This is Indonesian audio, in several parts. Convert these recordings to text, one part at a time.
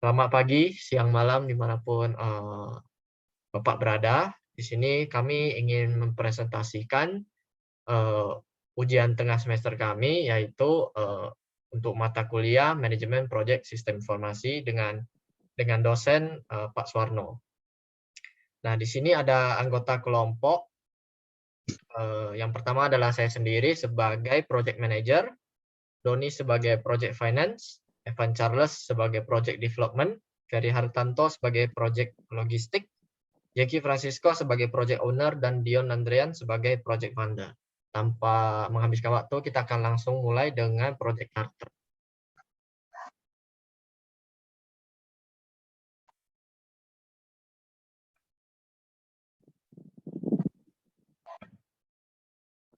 Selamat pagi, siang, malam, dimanapun Bapak berada. Di sini kami ingin mempresentasikan eh, ujian tengah semester kami, yaitu untuk mata kuliah Manajemen Proyek Sistem Informasi dengan dosen Pak Suwarno. Nah, di sini ada anggota kelompok. Yang pertama adalah saya sendiri sebagai Project Manager, Doni sebagai Project Finance, Evan Charles sebagai Project Development, Ferry Hartanto sebagai Project Logistik, Jackie Francisco sebagai Project Owner, dan Dion Andrean sebagai Project Funder. Tanpa menghabiskan waktu, kita akan langsung mulai dengan Project Charter.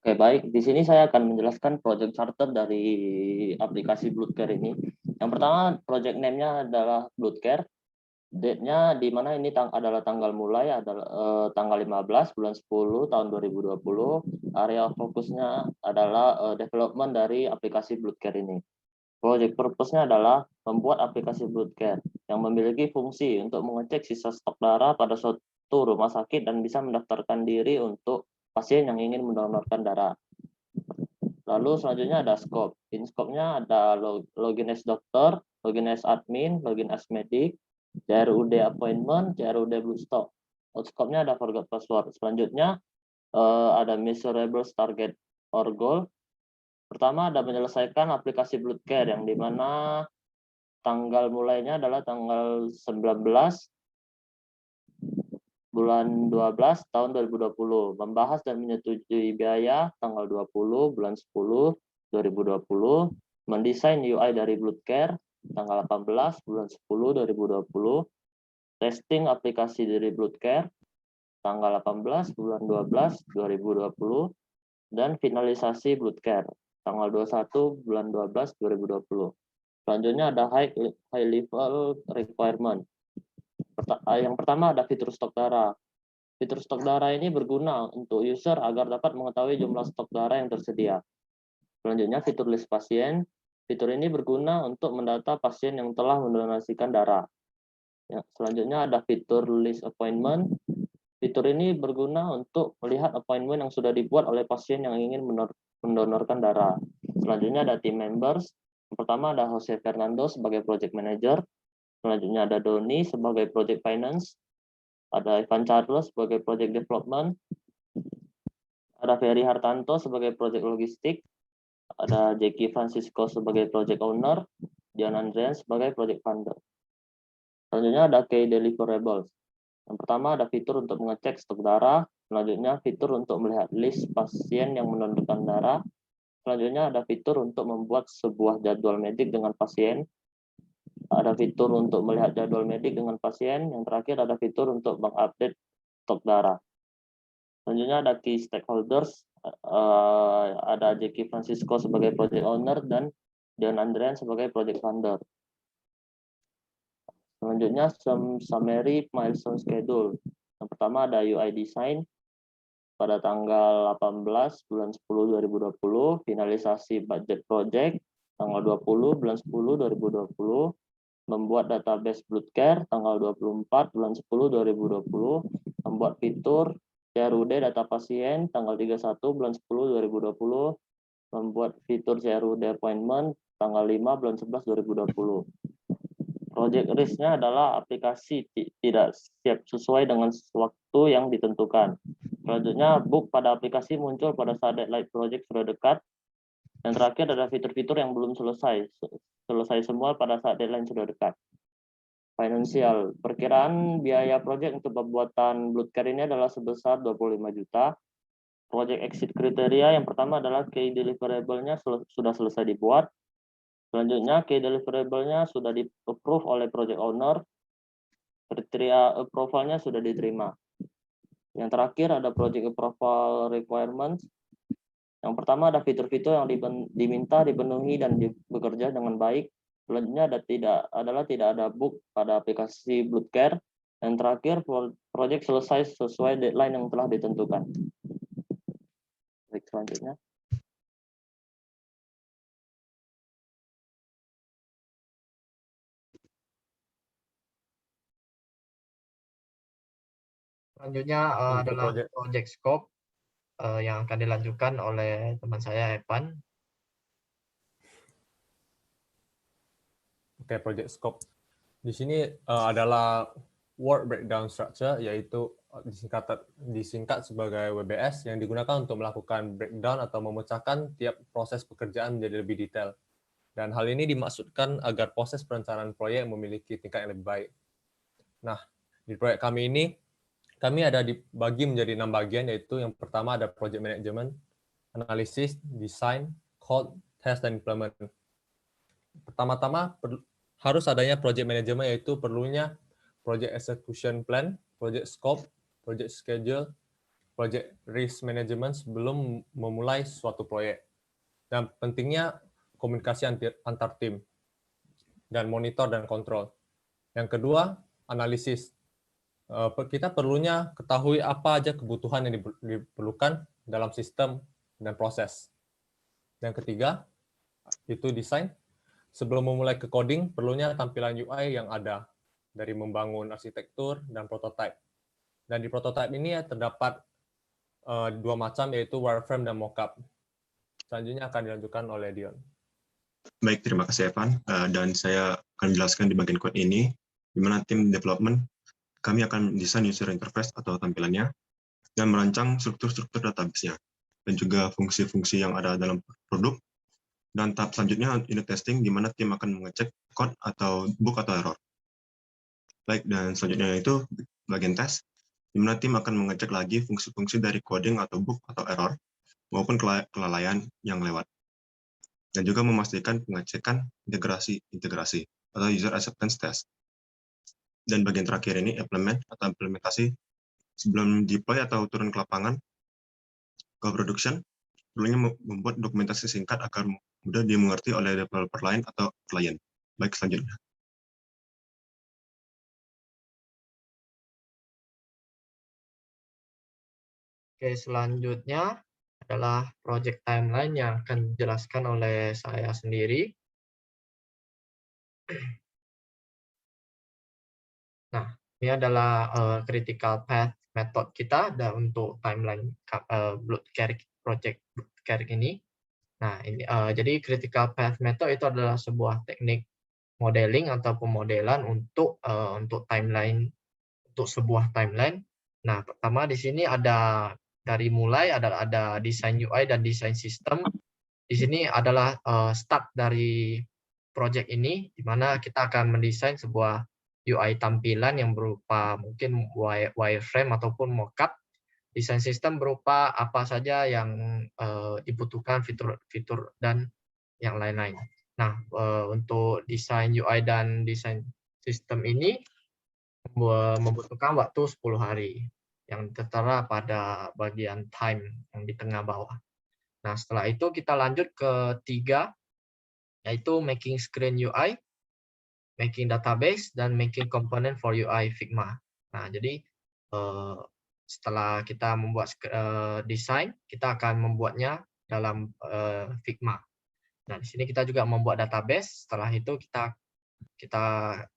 Oke, baik. Di sini saya akan menjelaskan project charter dari aplikasi Bloodcare ini. Yang pertama, project name-nya adalah Bloodcare. Date-nya di mana ini adalah tanggal mulai adalah tanggal 15 bulan 10 tahun 2020. Area fokusnya adalah development dari aplikasi Bloodcare ini. Project purpose-nya adalah membuat aplikasi Bloodcare yang memiliki fungsi untuk mengecek sisa stok darah pada suatu rumah sakit dan bisa mendaftarkan diri untuk pasien yang ingin mendonorkan darah. Lalu selanjutnya ada scope. In scope-nya ada login as dokter, login as admin, login as medik, CRUD appointment, CRUD blue stock. Scope-nya ada forgot password. Selanjutnya ada measurables target or goal. Pertama ada menyelesaikan aplikasi Bloodcare yang dimana tanggal mulainya adalah tanggal 19 bulan 12 tahun 2020, membahas dan menyetujui biaya tanggal 20 bulan 10 2020, mendesain UI dari Bloodcare tanggal 18 bulan 10 2020, testing aplikasi dari Bloodcare tanggal 18 bulan 12 2020, dan finalisasi Bloodcare tanggal 21 bulan 12 2020. Selanjutnya ada high level requirement. Yang pertama ada fitur stok darah. Fitur stok darah ini berguna untuk user agar dapat mengetahui jumlah stok darah yang tersedia. Selanjutnya fitur list pasien. Fitur ini berguna untuk mendata pasien yang telah mendonasikan darah. Ya, selanjutnya ada fitur list appointment. Fitur ini berguna untuk melihat appointment yang sudah dibuat oleh pasien yang ingin mendonorkan darah. Selanjutnya ada team members. Yang pertama ada Jose Fernando sebagai project manager. Selanjutnya ada Doni sebagai project finance. Ada Evan Charles sebagai project development. Ada Ferry Hartanto sebagai project logistik. Ada Jackie Francisco sebagai project owner. Dion Andrean sebagai project funder. Selanjutnya ada key deliverables. Yang pertama ada fitur untuk mengecek stok darah. Selanjutnya fitur untuk melihat list pasien yang mendonorkan darah. Selanjutnya ada fitur untuk membuat sebuah jadwal medik dengan pasien. Ada fitur untuk melihat jadwal medik dengan pasien. Yang terakhir ada fitur untuk mengupdate stok darah. Selanjutnya ada key stakeholders. Ada Jackie Francisco sebagai project owner dan Dion Andrean sebagai project founder. Selanjutnya summary milestone schedule. Yang pertama ada UI design pada tanggal 18 bulan 10 2020, finalisasi budget project tanggal 20 bulan 10 2020, membuat database Bloodcare tanggal 24 bulan 10 2020, membuat fitur CRUD data pasien tanggal 31 bulan 10 2020, membuat fitur CRUD appointment tanggal 5 bulan 11 2020. Project risk-nya adalah aplikasi tidak siap sesuai dengan waktu yang ditentukan. Selanjutnya, bug pada aplikasi muncul pada saat deadline project sudah dekat. Yang terakhir ada fitur-fitur yang belum selesai semua pada saat deadline sudah dekat. Financial, perkiraan biaya project untuk pembuatan Bloodcare ini adalah sebesar 25 juta. Project exit kriteria yang pertama adalah key deliverable-nya sudah selesai dibuat. Selanjutnya, key deliverable-nya sudah di-approve oleh project owner. Kriteria approval-nya sudah diterima. Yang terakhir ada project approval requirements. Yang pertama ada fitur-fitur yang diminta dipenuhi dan bekerja dengan baik. Selanjutnya tidak ada bug pada aplikasi Bloodcare. Yang terakhir, project selesai sesuai deadline yang telah ditentukan. Baik, selanjutnya. Selanjutnya Untuk adalah project project scope yang akan dilanjutkan oleh teman saya Evan. Oke, project scope. Di sini adalah work breakdown structure, yaitu disingkat sebagai WBS, yang digunakan untuk melakukan breakdown atau memecahkan tiap proses pekerjaan menjadi lebih detail. Dan hal ini dimaksudkan agar proses perencanaan proyek memiliki tingkat yang lebih baik. Nah, di proyek kami ini, kami ada dibagi menjadi 6 bagian, yaitu yang pertama ada project management, analisis, design, code, test, dan implement. Pertama-tama harus adanya project management, yaitu perlunya project execution plan, project scope, project schedule, project risk management sebelum memulai suatu proyek. Dan pentingnya komunikasi antar tim dan monitor dan kontrol. Yang kedua, analisis. Kita perlunya ketahui apa aja kebutuhan yang diperlukan dalam sistem dan proses. Yang ketiga, itu desain. Sebelum memulai ke coding, perlunya tampilan UI yang ada, dari membangun arsitektur dan prototype. Dan di prototype ini terdapat dua macam, yaitu wireframe dan mockup. Selanjutnya akan dilanjutkan oleh Dion. Baik, terima kasih Evan. Dan saya akan menjelaskan di bagian code ini, di mana tim development kami akan mendesain user interface atau tampilannya, dan merancang struktur-struktur database-nya, dan juga fungsi-fungsi yang ada dalam produk. Dan tahap selanjutnya unit testing, di mana tim akan mengecek code atau bug atau error. Baik, dan selanjutnya itu bagian tes, di mana tim akan mengecek lagi fungsi-fungsi dari coding atau bug atau error, maupun kelalaian yang lewat. Dan juga memastikan pengecekan integrasi atau user acceptance test. Dan bagian terakhir ini implementasi sebelum deploy atau turun ke lapangan ke production, perlunya membuat dokumentasi singkat agar mudah dimengerti oleh developer lain atau klien. Baik, selanjutnya. Oke, selanjutnya adalah project timeline yang akan dijelaskan oleh saya sendiri. Nah, ini adalah critical path method kita untuk timeline Blood Care project Blood Care ini. Nah, ini jadi critical path method itu adalah sebuah teknik modeling atau pemodelan untuk timeline, untuk sebuah timeline. Nah, pertama di sini ada dari mulai ada desain UI dan desain sistem. Di sini adalah start dari project ini, di mana kita akan mendesain sebuah UI tampilan yang berupa mungkin wireframe ataupun mockup. Desain sistem berupa apa saja yang dibutuhkan fitur-fitur dan yang lain-lain. Nah, untuk desain UI dan desain sistem ini membutuhkan waktu 10 hari yang tertera pada bagian time yang di tengah bawah. Nah, setelah itu kita lanjut ke 3, yaitu making screen UI, making database, dan making component for UI Figma. Nah, jadi setelah kita membuat desain, kita akan membuatnya dalam Figma. Nah, di sini kita juga membuat database. Setelah itu kita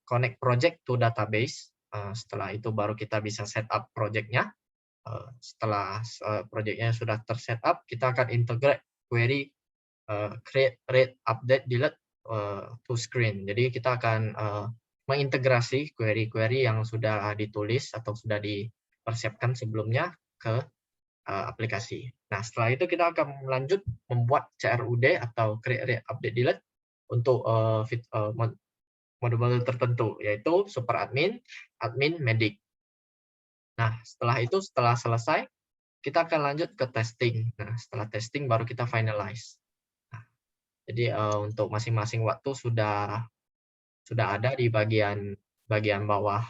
connect project to database. Setelah itu baru kita bisa set up project-nya. Setelah project-nya sudah terset up, kita akan integrate query create, read, update, delete to screen. Jadi kita akan mengintegrasi query-query yang sudah ditulis atau sudah dipersiapkan sebelumnya ke aplikasi. Nah, setelah itu kita akan lanjut membuat CRUD atau create, read, update, delete untuk modul-modul tertentu, yaitu super admin, admin, medic. Nah, setelah selesai, kita akan lanjut ke testing. Nah, setelah testing baru kita finalize. Nah, jadi untuk masing-masing waktu sudah ada di bagian bawah.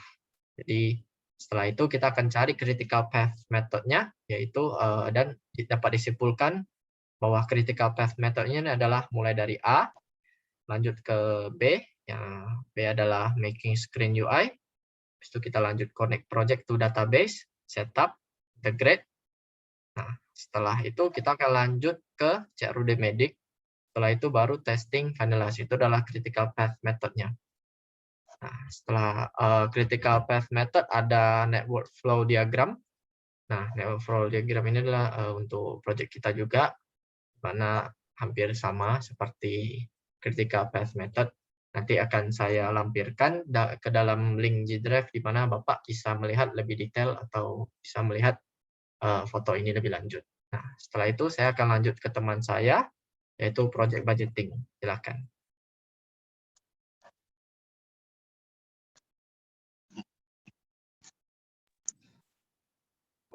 Jadi setelah itu kita akan cari critical path methodnya, yaitu dan dapat disimpulkan bahwa critical path methodnya adalah mulai dari A, lanjut ke B, ya, B adalah making screen UI. Habis itu kita lanjut connect project to database, setup, integrate. Nah, setelah itu kita akan lanjut ke CRUD medic. Setelah itu baru testing finalize. Itu adalah critical path methodnya. Nah, setelah critical path method ada network flow diagram. Nah, network flow diagram ini adalah untuk project kita juga, mana hampir sama seperti critical path method. Nanti akan saya lampirkan ke dalam link G Drive di mana Bapak bisa melihat lebih detail atau bisa melihat foto ini lebih lanjut. Nah, setelah itu saya akan lanjut ke teman saya, yaitu project budgeting. Silakan.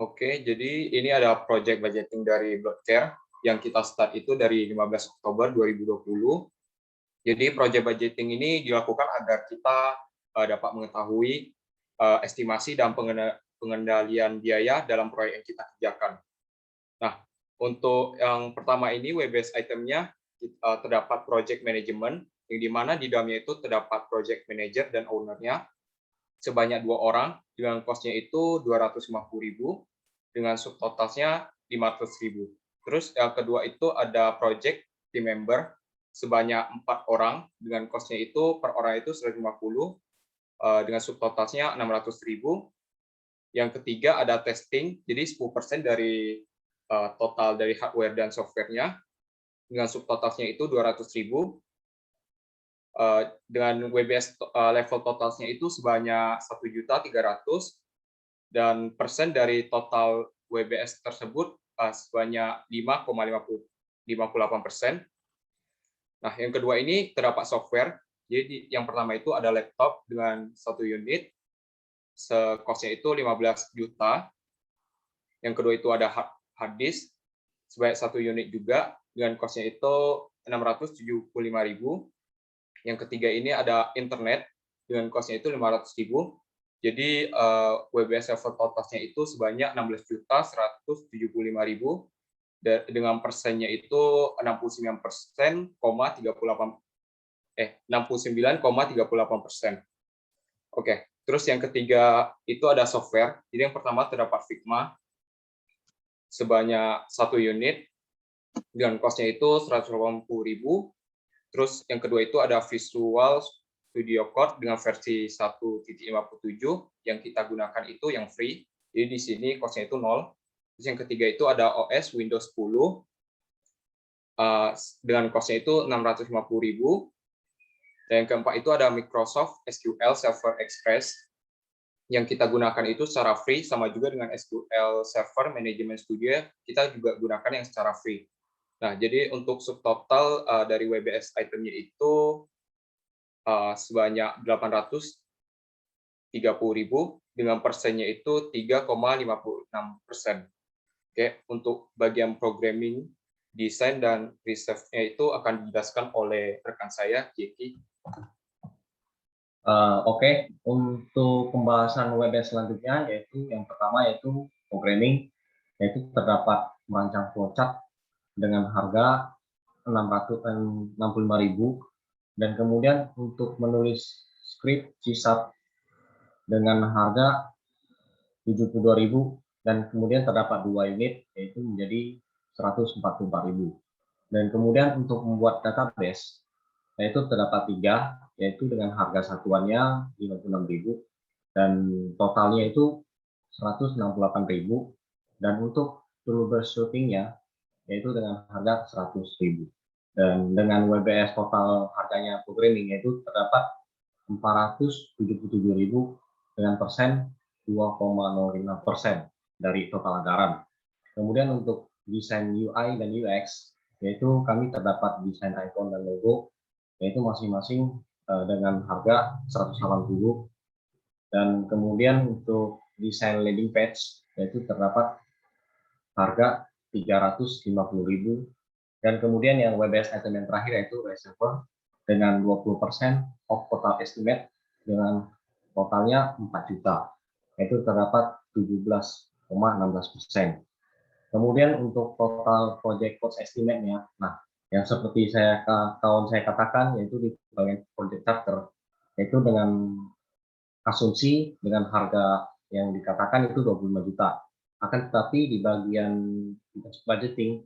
Oke, jadi ini ada project budgeting dari Bloodcare yang kita start itu dari 15 Oktober 2020. Jadi project budgeting ini dilakukan agar kita dapat mengetahui estimasi dan pengendalian biaya dalam proyek yang kita kerjakan. Nah, untuk yang pertama ini WBS itemnya terdapat project management, yang di mana di dalamnya itu terdapat project manager dan owner-nya sebanyak 2 orang dengan cost-nya itu 250.000 dengan subtotalnya 500.000. Terus yang kedua itu ada project team member sebanyak 4 orang dengan cost-nya itu per orang itu 150 dengan subtotalnya 600.000. Yang ketiga ada testing, jadi 10% dari total dari hardware dan software-nya dengan subtotalnya itu 200.000. Dengan WBS level totalnya itu sebanyak 1.300.000 dan persen dari total WBS tersebut sebanyak 5,58%. Nah, yang kedua ini terdapat software. Jadi yang pertama itu ada laptop dengan 1 unit, cost-nya itu 15 juta. Yang kedua itu ada hard disk sebanyak 1 unit juga dengan cost-nya itu 675.000. Yang ketiga ini ada internet dengan cost-nya itu 500.000. Jadi WBS level totalnya itu sebanyak 16.175.000 dengan persennya itu 69,38%. Oke, terus yang ketiga itu ada software. Jadi yang pertama terdapat Figma sebanyak 1 unit dengan cost-nya itu 180.000. Terus yang kedua itu ada Visual Studio Code dengan versi 1.57 yang kita gunakan itu yang free. Jadi di sini cost-nya itu 0. Terus yang ketiga itu ada OS Windows 10 dengan cost-nya itu 650.000. Dan yang keempat itu ada Microsoft SQL Server Express yang kita gunakan itu secara free, sama juga dengan SQL Server Management Studio kita juga gunakan yang secara free. Nah, jadi untuk subtotal dari WBS itemnya itu sebanyak 830.000 dengan persennya itu 3,56%. Oke, untuk bagian programming, desain dan research-nya itu akan dijelaskan oleh rekan saya, Jeki. Oke, untuk pembahasan WBS selanjutnya yaitu yang pertama yaitu programming, yaitu terdapat merancang flowchart dengan harga 665.000 dan kemudian untuk menulis script C# dengan harga 72.000 dan kemudian terdapat 2 unit yaitu menjadi 144.000. Dan kemudian untuk membuat database yaitu terdapat 3 yaitu dengan harga satuannya 56.000 dan totalnya itu 168.000 dan untuk troubleshooting-nya yaitu dengan harga 100.000. Dan dengan WBS total harganya programming yaitu terdapat 477.000 dengan persen 2,05% dari total anggaran. Kemudian untuk desain UI dan UX yaitu kami terdapat desain icon dan logo yaitu masing-masing dengan harga 180.000 dan kemudian untuk desain landing page yaitu terdapat harga 350.000 dan kemudian yang WBS item yang terakhir yaitu reservoir dengan 20% of total estimate dengan totalnya 4 juta yaitu terdapat 17,16%. Kemudian untuk total project cost estimate-nya, nah yang seperti kawan saya katakan yaitu di bagian project charter yaitu dengan asumsi dengan harga yang dikatakan itu 25 juta. Akan tetapi di bagian budgeting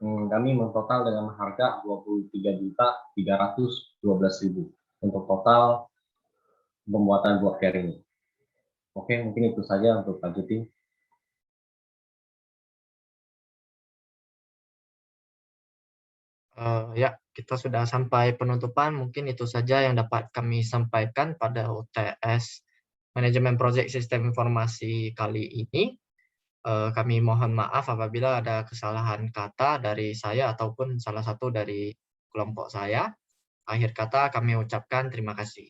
kami mentotal dengan harga 23.312.000 untuk total pembuatan blockchain ini. Oke, mungkin itu saja untuk lanjutin. Ya, kita sudah sampai penutupan. Mungkin itu saja yang dapat kami sampaikan pada UTS Manajemen Proyek Sistem Informasi kali ini. Kami mohon maaf apabila ada kesalahan kata dari saya ataupun salah satu dari kelompok saya. Akhir kata kami ucapkan terima kasih.